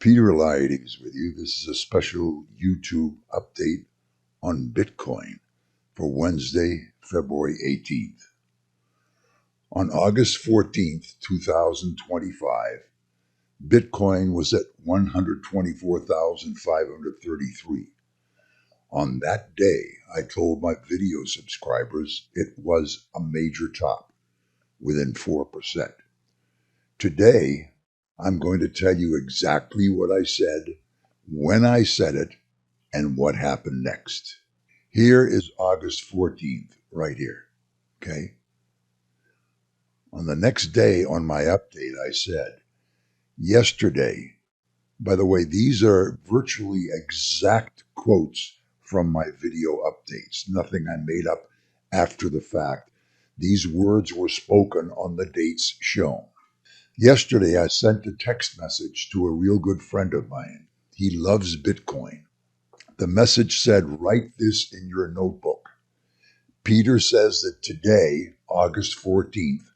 Peter ELIADES with you. This is a special YouTube update on Bitcoin for Wednesday, February 18th. On August 14th, 2025, Bitcoin was at 124,533. On that day, I told my video subscribers it was a major top, within 4%. Today, I'm going to tell you exactly what I said, when I said it, and what happened next. Here is August 14th, right here. Okay? On the next day on my update, I said, yesterday, by the way, these are virtually exact quotes from my video updates, nothing I made up after the fact. These words were spoken on the dates shown. Yesterday, I sent a text message to a real good friend of mine. He loves Bitcoin. The message said, write this in your notebook. Peter says that today, August 14th,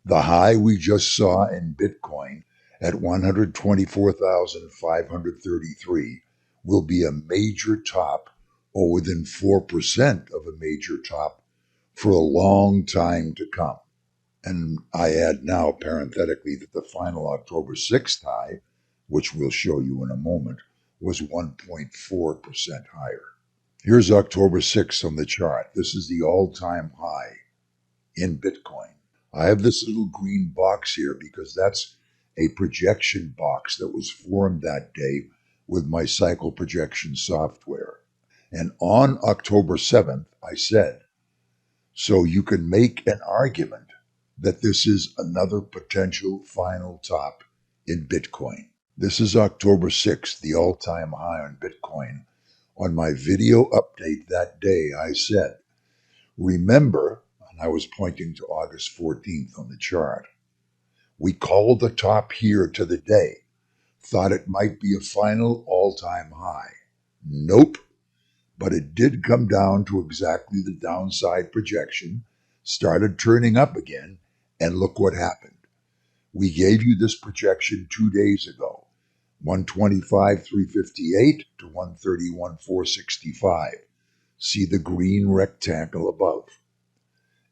the high we just saw in Bitcoin at 124,533 will be a major top, or within 4% of a major top, for a long time to come. And I add now, parenthetically, that the final October 6th high, which we'll show you in a moment, was 1.4% higher. Here's October 6th on the chart. This is the all-time high in Bitcoin. I have this little green box here because that's a projection box that was formed that day with my cycle projection software. And on October 7th, I said, so you can make an argument that this is another potential final top in Bitcoin. This is October 6th, the all-time high on Bitcoin. On my video update that day, I said, remember, and I was pointing to August 14th on the chart, we called the top here to the day, thought it might be a final all-time high. Nope, but it did come down to exactly the downside projection, started turning up again, and look what happened. We gave you this projection 2 days ago, 125,358 to 131,465. See the green rectangle above.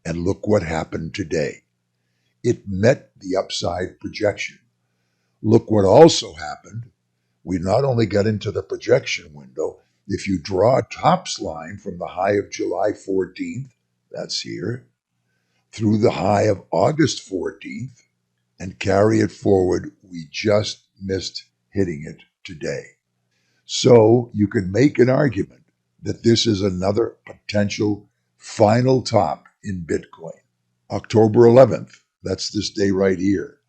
And look what happened today. It met the upside projection. Look what also happened. We not only got into the projection window, if you draw a tops line from the high of July 14th, that's here, through the high of August 14th, and carry it forward, we just missed hitting it today. So you can make an argument that this is another potential final top in Bitcoin. October 11th, that's this day right here.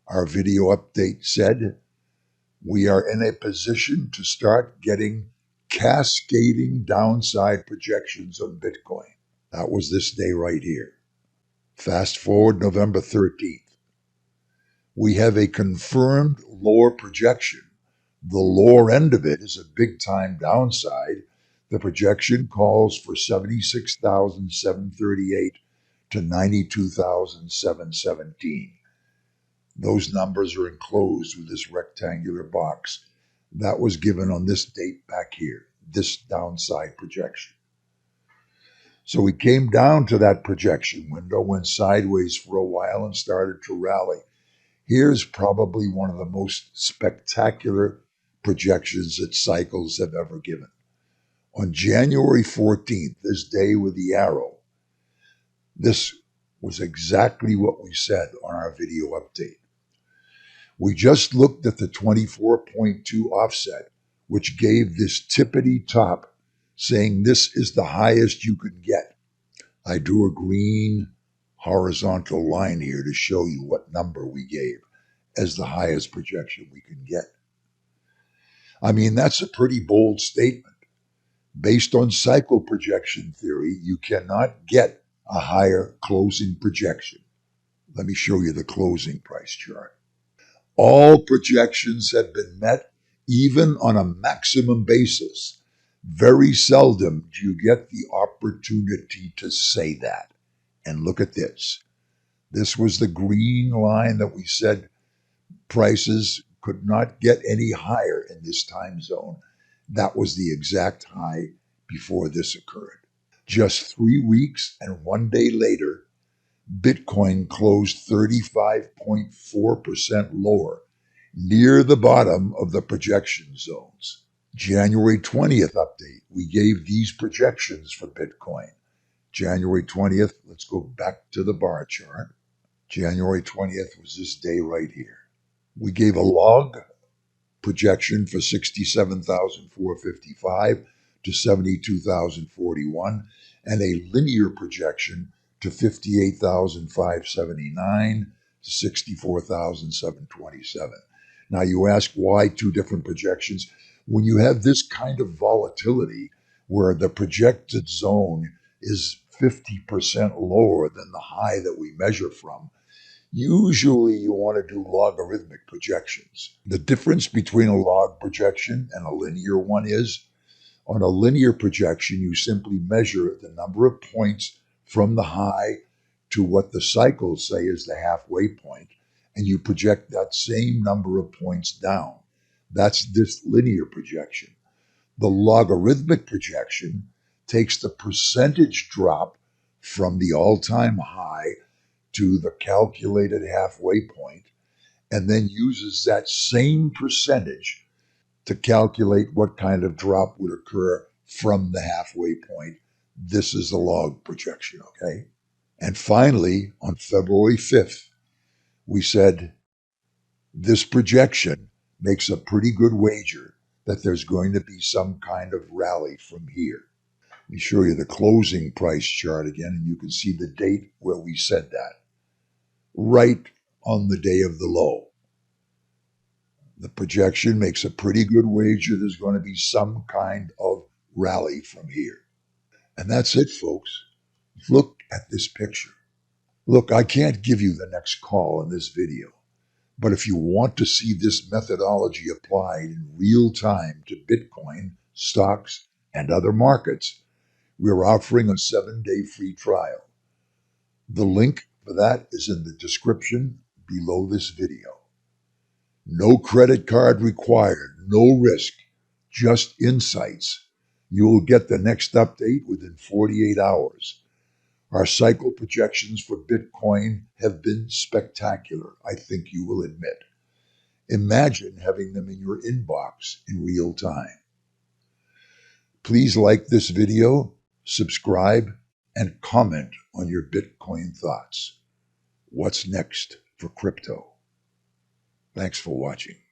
Our video update said, we are in a position to start getting cascading downside projections on Bitcoin. That was this day right here. Fast forward November 13th. We have a confirmed lower projection. The lower end of it is a big time downside. The projection calls for 76,738 to 92,717. Those numbers are enclosed with this rectangular box. That was given on this date back here, this downside projection. So we came down to that projection window, went sideways for a while and started to rally. Here's probably one of the most spectacular projections that cycles have ever given. On January 14th, this day with the arrow, this was exactly what we said on our video update. We just looked at the 24.2 offset, which gave this tippity top, saying this is the highest you could get. I drew a green horizontal line here to show you what number we gave as the highest projection we could get. I mean, that's a pretty bold statement. Based on cycle projection theory, you cannot get a higher closing projection. Let me show you the closing price chart. All projections have been met, even on a maximum basis. Very seldom do you get the opportunity to say that. And look at this. This was the green line that we said prices could not get any higher in this time zone. That was the exact high before this occurred. Just 3 weeks and 1 day later, Bitcoin closed 35.4% lower, near the bottom of the projection zones. January 20th update, we gave these projections for Bitcoin. January 20th, let's go back to the bar chart. January 20th was this day right here. We gave a log projection for 67,455 to 72,041 and a linear projection to 58,579 to 64,727. Now you ask why two different projections? When you have this kind of volatility where the projected zone is 50% lower than the high that we measure from, usually you want to do logarithmic projections. The difference between a log projection and a linear one is, on a linear projection, you simply measure the number of points from the high to what the cycles say is the halfway point, and you project that same number of points down. That's this linear projection. The logarithmic projection takes the percentage drop from the all-time high to the calculated halfway point, and then uses that same percentage to calculate what kind of drop would occur from the halfway point. This is the log projection, okay? And finally, on February 5th, we said this projection makes a pretty good wager that there's going to be some kind of rally from here. Let me show you the closing price chart again, and you can see the date where we said that. Right on the day of the low. The projection makes a pretty good wager there's going to be some kind of rally from here. And that's it, folks. Look at this picture. Look, I can't give you the next call in this video, but if you want to see this methodology applied in real time to Bitcoin, stocks, and other markets, we're offering a 7-day free trial. The link for that is in the description below this video. No credit card required, no risk, just insights. You will get the next update within 48 hours. Our cycle projections for Bitcoin have been spectacular, I think you will admit. Imagine having them in your inbox in real time. Please like this video, subscribe, and comment on your Bitcoin thoughts. What's next for crypto? Thanks for watching.